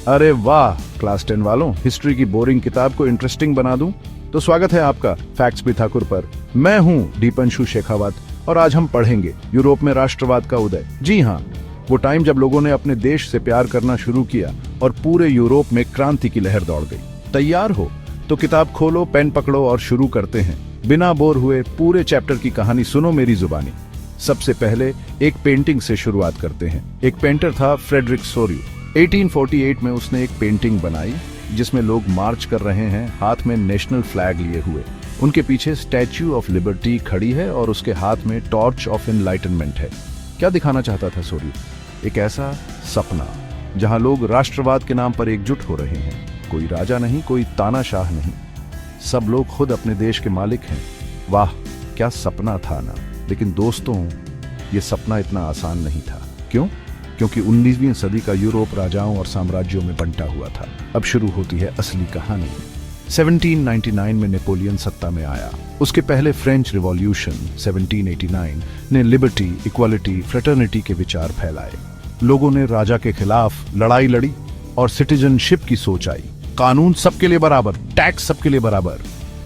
अरे वाह क्लास 10 वालों, हिस्ट्री की बोरिंग किताब को इंटरेस्टिंग बना दूं तो स्वागत है आपका फैक्ट्स विद ठाकुर पर। मैं हूं दीपांशु शेखावत और आज हम पढ़ेंगे यूरोप में राष्ट्रवाद का उदय। जी हाँ, वो टाइम जब लोगों ने अपने देश से प्यार करना शुरू किया और पूरे यूरोप में क्रांति की लहर दौड़ गई। तैयार हो तो किताब खोलो, पेन पकड़ो और शुरू करते हैं। बिना बोर हुए पूरे चैप्टर की कहानी सुनो मेरी जुबानी। सबसे पहले एक पेंटिंग से शुरुआत करते हैं। एक पेंटर था फ्रेडरिक सोर्यू। 1848 में उसने एक पेंटिंग बनाई जिसमें लोग मार्च कर रहे हैं, हाथ में नेशनल फ्लैग लिए हुए। उनके पीछे स्टैच्यू ऑफ लिबर्टी खड़ी है और उसके हाथ में टॉर्च ऑफ एनलाइटनमेंट है। क्या दिखाना चाहता था सोर्यू? एक ऐसा सपना जहां लोग राष्ट्रवाद के नाम पर एकजुट हो रहे हैं। कोई राजा नहीं, कोई तानाशाह नहीं, सब लोग खुद अपने देश के मालिक हैं। वाह क्या सपना था ना। लेकिन दोस्तों, ये सपना इतना आसान नहीं था। क्यों? क्योंकि 19वीं सदी का यूरोप राजाओं और साम्राज्यों में बंटा हुआ था। अब शुरू होती है असली कहानी। 1799 में नेपोलियन सत्ता में आया। उसके पहले फ्रेंच रिवॉल्यूशन 1789 ने लिबर्टी, इक्वालिटी, फ्रेटर्निटी के विचार फैलाए। लोगों ने राजा के खिलाफ लड़ाई लड़ी और सिटीजनशिप की सोच आई। कानून सबके लिए बराबर, टैक्स सबके लिए बराबर।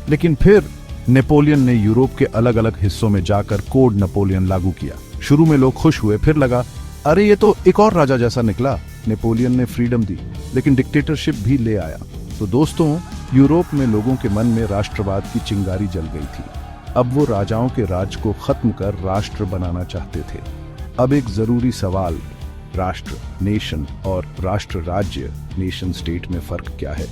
लेकिन फिर नेपोलियन ने यूरोप के अलग अलग हिस्सों में जाकर कोड नेपोलियन लागू किया। शुरू में लोग खुश हुए, फिर लगा अरे ये तो एक और राजा जैसा निकला। नेपोलियन ने फ्रीडम दी लेकिन डिक्टेटरशिप भी ले आया। तो दोस्तों, यूरोप में लोगों के मन में राष्ट्रवाद की चिंगारी जल गई थी। अब वो राजाओं के राज को खत्म कर राष्ट्र बनाना चाहते थे। अब एक जरूरी सवाल, राष्ट्र, नेशन और राष्ट्र राज्य, नेशन स्टेट में फर्क क्या है?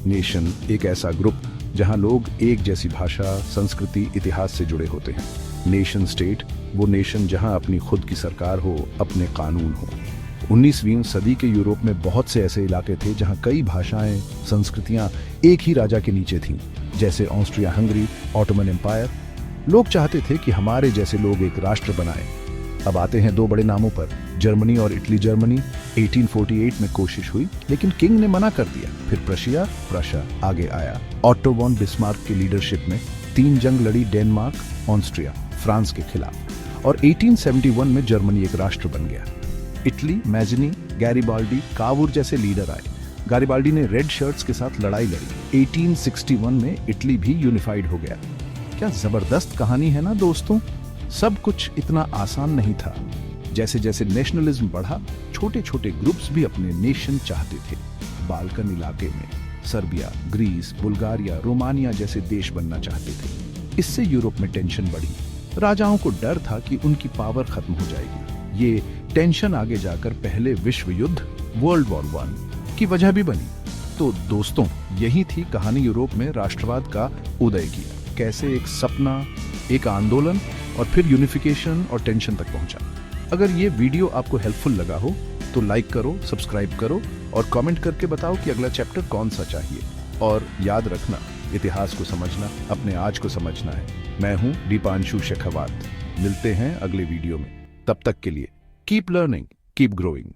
नेशन एक ऐसा ग्रुप जहां लोग एक जैसी भाषा, संस्कृति, इतिहास से जुड़े होते हैं। नेशन स्टेट वो नेशन जहां अपनी खुद की सरकार हो, अपने कानून हो। 19वीं सदी के यूरोप में बहुत से ऐसे इलाके थे जहां कई भाषाएं, संस्कृतियां एक ही राजा के नीचे थीं, जैसे ऑस्ट्रिया हंगरी, ऑटोमन एम्पायर। लोग चाहते थे कि हमारे जैसे लोग एक राष्ट्र बनाएं। अब आते हैं दो बड़े नामों पर, जर्मनी और इटली। जर्मनी 1848 में कोशिश हुई लेकिन किंग ने मना कर दिया। फिर प्रशिया आगे आया। ऑट्टो वॉन बिस्मार्क की लीडरशिप में 3 जंग लड़ी डेनमार्क, ऑस्ट्रिया, फ्रांस के खिलाफ और 1871 में जर्मनी एक राष्ट्र बन गया। इटली, मैजनी, गैरिबाल्डी, कावूर जैसे लीडर आए। गैरिबाल्डी ने रेड शर्ट्स के साथ लड़ाई लड़ी। 1861 में इटली भी यूनिफाइड हो गया। क्या जबरदस्त कहानी है ना दोस्तों। सब कुछ इतना आसान नहीं था। जैसे जैसे नेशनलिज्म बढ़ा, छोटे छोटे ग्रुप्स भी अपने नेशन चाहते थे। बाल्कन इलाके में सर्बिया, ग्रीस, बुल्गारिया, रोमानिया जैसे देश बनना चाहते थे। इससे यूरोप में टेंशन बढ़ी। राजाओं को डर था कि उनकी पावर खत्म हो जाएगी। ये टेंशन आगे जाकर पहले विश्व युद्ध, वर्ल्ड वॉर 1 की वजह भी बनी। तो दोस्तों, यही थी कहानी यूरोप में राष्ट्रवाद का उदय की। कैसे एक सपना, एक आंदोलन और फिर यूनिफिकेशन और टेंशन तक पहुंचा। अगर ये वीडियो आपको हेल्पफुल लगा हो तो लाइक करो, सब्सक्राइब करो और कमेंट करके बताओ कि अगला चैप्टर कौन सा चाहिए। और याद रखना, इतिहास को समझना अपने आज को समझना है। मैं हूं दीपांशु शेखावत। मिलते हैं अगले वीडियो में। तब तक के लिए कीप लर्निंग, कीप ग्रोइंग।